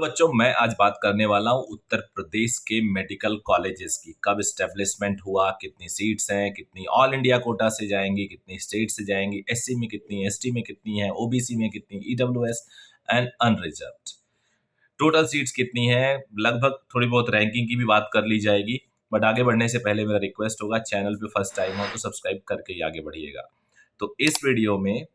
बच्चों मैं आज बात करने वाला हूँ उत्तर प्रदेश के मेडिकल कॉलेजेस की। कब इस्टेब्लिशमेंट हुआ, कितनी सीट्स हैं, कितनी ऑल इंडिया कोटा से जाएंगी, कितनी स्टेट से जाएंगी, एससी में कितनी, एसटी में कितनी है, ओबीसी में कितनी, EWS and unreserved. Total seats कितनी है, लगभग थोड़ी बहुत रैंकिंग की भी बात कर ली जाएगी। बट आगे बढ़ने से पहले मेरा रिक्वेस्ट होगा, चैनल पे फर्स्ट टाइम हो तो सब्सक्राइब करके ही आगे बढ़िएगा। तो इस वीडियो में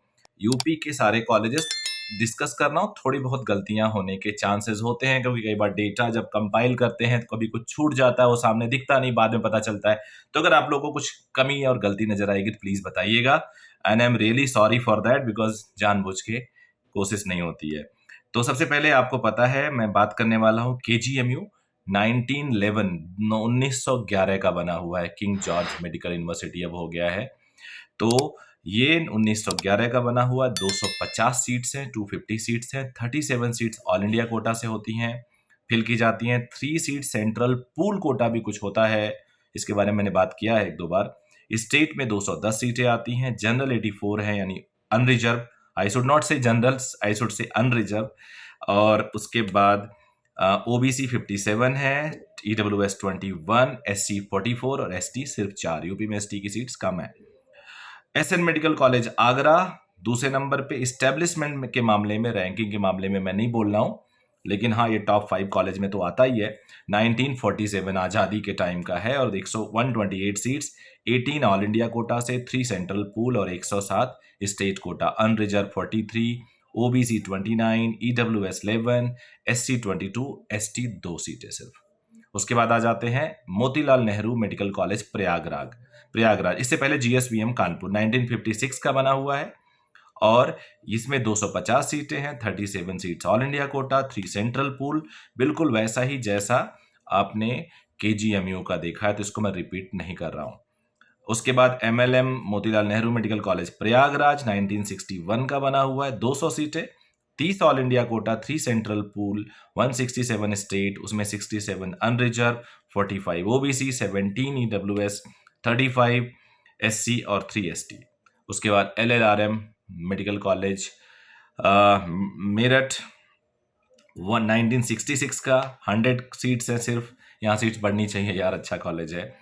यूपी के सारे कॉलेजेस डिस्कस कर रहा हूँ। थोड़ी बहुत गलतियां होने के चांसेस होते हैं क्योंकि कई बार डेटा जब कंपाइल करते हैं तो कभी कुछ छूट जाता है, वो सामने दिखता नहीं, बाद में पता चलता है। तो अगर आप लोगों को कुछ कमी और गलती नजर आएगी तो प्लीज बताइएगा, and I am really sorry for that, because जानबूझ के कोशिश नहीं होती है। तो सबसे पहले आपको पता है मैं बात करने वाला हूँ केजीएमयू 1911 1911 का बना हुआ है, किंग जॉर्ज मेडिकल यूनिवर्सिटी अब हो गया है। तो ये 1911 का बना हुआ, 250 सीट्स हैं, 250 सीट्स हैं, 37 सीट्स ऑल इंडिया कोटा से होती हैं, फिल की जाती हैं। 3 सीट सेंट्रल पूल कोटा भी कुछ होता है, इसके बारे में मैंने बात किया है एक दो बार। स्टेट में 210 सीटें आती हैं, जनरल 84 है यानी unreserved, I should not say generals, I should say unreserved. और उसके बाद ओबीसी 57 है, ईडब्ल्यूएस 21, एससी 44 और एसटी सिर्फ 4। यूपी में एसटी की सीट्स कम है। एसएन मेडिकल कॉलेज आगरा दूसरे नंबर पे। इस्टेब्लिशमेंट के मामले में, रैंकिंग के मामले में मैं नहीं बोल रहा हूं, लेकिन हाँ ये टॉप 5 कॉलेज में तो आता ही है। 1947 आज़ादी के टाइम का है और 128 सीट्स, 18 ऑल इंडिया कोटा से, 3 सेंट्रल पूल और 107 state quota. Unreserved 43, OBC 29, EWS 11, SC 22, ST 2 सीटें सिर्फ। उसके बाद आ जाते हैं मोतीलाल नेहरू मेडिकल कॉलेज प्रयागराज। इससे पहले जीएसवीएम कानपुर 1956 का बना हुआ है और इसमें 250 सीटें हैं, 37 seats all India quota, 3 central pool, बिल्कुल वैसा ही जैसा आपने केजीएमयू का देखा है, तो इसको मैं रिपीट नहीं कर रहा हूं। उसके बाद MLM Motilal Nehru medical college Prayagraj 1961 का बना हुआ है, 200 सीटें, 30 all India quota, 3 central pool, 167 state, उसमें 67 अनरिजर्व, 45 ओबीसी, 17 ईडब्ल्यूएस, 35 एससी और 3 एसटी। उसके बाद एलएलआरएम मेडिकल कॉलेज मेरठ 1966 का, 100 सीट्स है सिर्फ। यहाँ सीट्स बढ़नी चाहिए यार, अच्छा कॉलेज है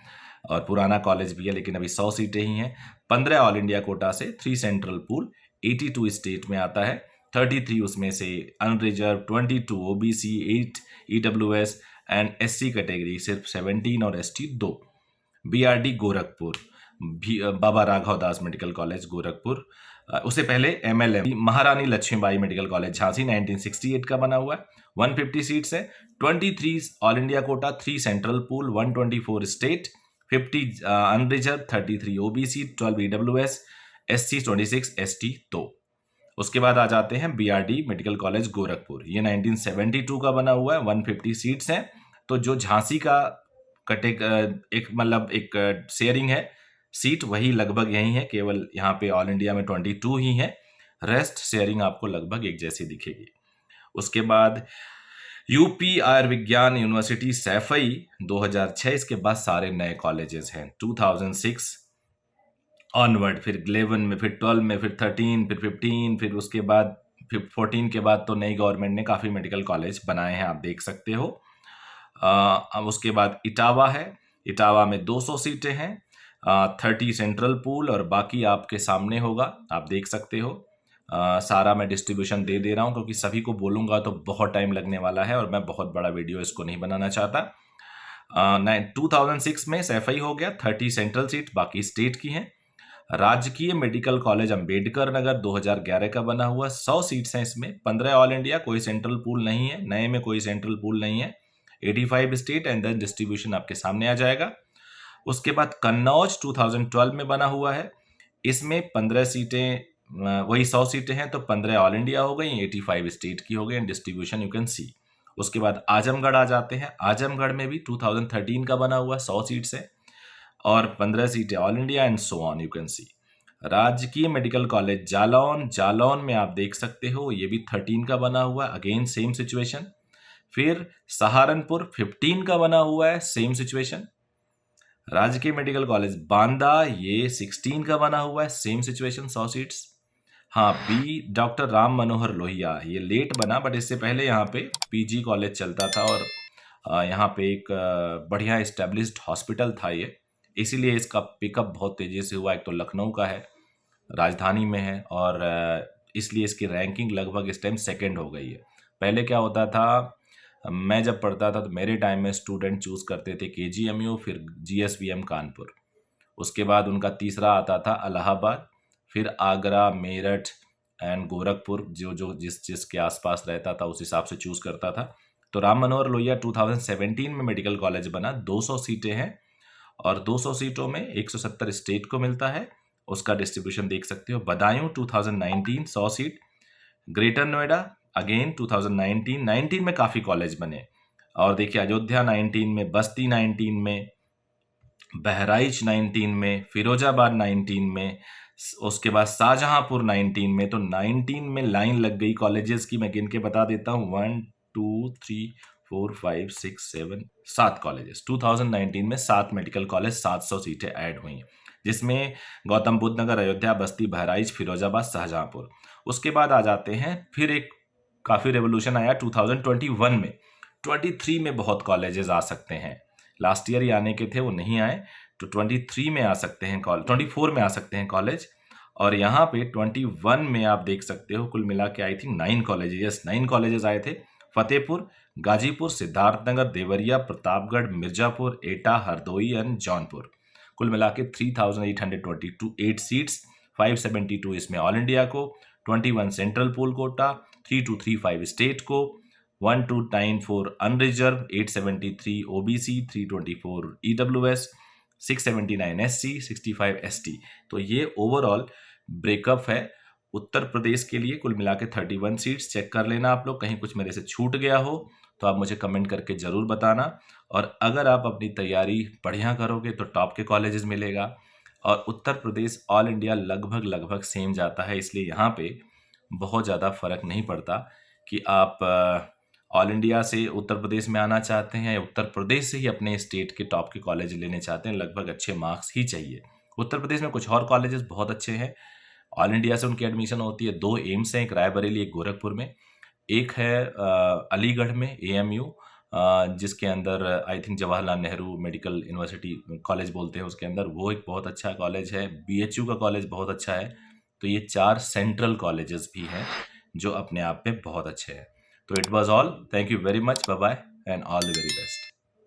और पुराना कॉलेज भी है, लेकिन अभी 100 सीटें ही हैं। 15 ऑल इंडिया कोटा से, 3 सेंट्रल पूल, 82 स्टेट में आता है, 33 उसमें से unreserved, 22 OBC, 8 EWS and SC category सिर्फ 17 और ST 2। BRD Gorakhpur, Baba Raghav Das medical college Gorakhpur. उससे पहले एमएलएम महारानी लक्ष्मीबाई मेडिकल कॉलेज झांसी 1968 का बना हुआ है, 150 सीट्स है, 23 all India quota, 3 central pool, 124 state, 50 unreserved, 33 OBC, 12 EWS, SC 26, ST 2। उसके बाद आ जाते हैं बीआरडी मेडिकल कॉलेज गोरखपुर, ये 1972 का बना हुआ है, 150 सीट्स हैं। तो जो झांसी का एक मतलब एक शेयरिंग है सीट, वही लगभग यही है, केवल यहाँ पे ऑल इंडिया में 22 ही है, रेस्ट शेयरिंग आपको लगभग एक जैसी दिखेगी। उसके बाद यूपी आयुर्विज्ञान यूनिवर्सिटी सैफई 2006, इसके बाद सारे नए कॉलेजेस हैं। 2006 ऑनवर्ड, फिर 11 में, फिर 12 में, फिर 13, फिर 15, फिर उसके बाद 14 के बाद तो नई गवर्नमेंट ने काफ़ी मेडिकल कॉलेज बनाए हैं, आप देख सकते हो। अब उसके बाद इटावा है, इटावा में 200 सीटें हैं, 30 सेंट्रल पूल और बाकी आपके सामने होगा, आप देख सकते हो। सारा मैं डिस्ट्रीब्यूशन दे रहा हूँ क्योंकि सभी को बोलूँगा तो बहुत टाइम लगने वाला है और मैं बहुत बड़ा वीडियो इसको नहीं बनाना चाहता। 2006 में सैफई हो गया, 30 सेंट्रल सीट बाकी स्टेट की हैं। राजकीय मेडिकल कॉलेज अंबेडकर नगर 2011 का बना हुआ, 100 सीट्स हैं इसमें, 15 ऑल इंडिया, कोई सेंट्रल पूल नहीं है, नए में कोई सेंट्रल पूल नहीं है, 85 स्टेट एंड देन डिस्ट्रीब्यूशन आपके सामने आ जाएगा। उसके बाद कन्नौज 2012 में बना हुआ है, इसमें 15 सीटें, वही 100 सीटें हैं, तो 15 ऑल इंडिया हो गई, 85 स्टेट की हो गई, and distribution you can see. उसके बाद आजमगढ़ आ जाते हैं, आजमगढ़ में भी 2013 का बना हुआ, 100 सीट्स है और 15 सीटें all India and so on, you can see. राजकीय मेडिकल कॉलेज जालौन, जालौन में आप देख सकते हो, ये भी 13 का बना हुआ है, अगेन सेम सिचुएशन। फिर सहारनपुर 15 का बना हुआ है, सेम सिचुएशन। राजकीय मेडिकल कॉलेज बांदा, ये 16 का बना हुआ है, सेम सिचुएशन, 100 सीट्स। हाँ, बी डॉक्टर राम मनोहर लोहिया, ये लेट बना बट इससे पहले यहाँ पे पीजी कॉलेज चलता था और यहाँ पे एक बढ़िया एस्टेब्लिश्ड हॉस्पिटल था ये, इसीलिए इसका पिकअप बहुत तेज़ी से हुआ। एक तो लखनऊ का है, राजधानी में है और इसलिए इसकी रैंकिंग लगभग इस टाइम सेकंड हो गई है। पहले क्या होता था, मैं जब पढ़ता था तो मेरे टाइम में स्टूडेंट चूज़ करते थे केजीएमयू, फिर जीएसवीएम कानपुर, उसके बाद उनका तीसरा आता था इलाहाबाद, फिर आगरा, मेरठ एंड गोरखपुर, जो जो जिसके आसपास रहता था उस हिसाब से चूज़ करता था। तो राम मनोहर लोहिया 2017 में मेडिकल कॉलेज बना, 200 सीटें हैं और 200 सीटों में 170 स्टेट को मिलता है। उसका डिस्ट्रीब्यूशन देख सकते हो। Badaun 2019 100 seat, Greater Noida again 2019 में काफ़ी कॉलेज बने और देखिए अयोध्या 19 में, बस्ती 19 में, बहराइच 19 में, फिरोजाबाद 19 में, उसके बाद शाहजहांपुर 19 में। तो 19 में लाइन लग गई कॉलेजेस की। मैं गिन के बता देता हूँ, 1 2 3 4 5 6 7 7 कॉलेजेस। 2019 में 7 मेडिकल कॉलेज, 700 सीटें ऐड हुई, जिसमें गौतम बुद्ध नगर, अयोध्या, बस्ती, बहराइच, फिरोजाबाद, शाहजहांपुर। उसके बाद आ जाते हैं, फिर एक काफ़ी रेवोल्यूशन आया 2021 में। 23 में बहुत कॉलेजेस आ सकते हैं, लास्ट ईयर ही आने के थे वो नहीं आए, तो 23 में आ सकते हैं कॉलेज, 24 में आ सकते हैं कॉलेज। और यहाँ पे 21 में आप देख सकते हो कुल मिला के I think 9 colleges, yes 9 colleges आए थे। फतेहपुर, गाजीपुर, सिद्धार्थनगर, देवरिया, प्रतापगढ़, मिर्जापुर, एटा, हरदोई एंड जौनपुर। कुल मिला के 3822 8 सीट्स, 572 इसमें ऑल इंडिया को, 21 सेंट्रल पूल कोटा, 3235 स्टेट को, 1294 unreserved, 873 OBC, 324 EWS, 679 SC, 65 ST. तो ये ओवरऑल ब्रेकअप है उत्तर प्रदेश के लिए। कुल मिला के 31 सीट्स। चेक कर लेना आप लोग, कहीं कुछ मेरे से छूट गया हो तो आप मुझे कमेंट करके ज़रूर बताना। और अगर आप अपनी तैयारी बढ़िया करोगे तो टॉप के कॉलेजेस मिलेगा। और उत्तर प्रदेश ऑल इंडिया लगभग सेम जाता है, इसलिए यहाँ पे बहुत ज़्यादा फर्क नहीं पड़ता कि आप ऑल इंडिया से उत्तर प्रदेश में आना चाहते हैं या उत्तर प्रदेश से ही अपने स्टेट के टॉप के कॉलेज लेने चाहते हैं। लगभग अच्छे मार्क्स ही चाहिए। उत्तर प्रदेश में कुछ और कॉलेजेस बहुत अच्छे हैं, ऑल इंडिया से उनकी एडमिशन होती है। 2 एम्स हैं, एक रायबरेली, एक गोरखपुर में, एक है अलीगढ़ में एएमयू, जिसके अंदर I think Jawaharlal Nehru medical university college बोलते हैं उसके अंदर, वो एक बहुत अच्छा कॉलेज है। बीएचयू का कॉलेज बहुत अच्छा है। तो ये 4 सेंट्रल कॉलेजेस भी हैं जो अपने आप में बहुत अच्छे हैं। तो it was all, thank you very much, bye bye and all the very best.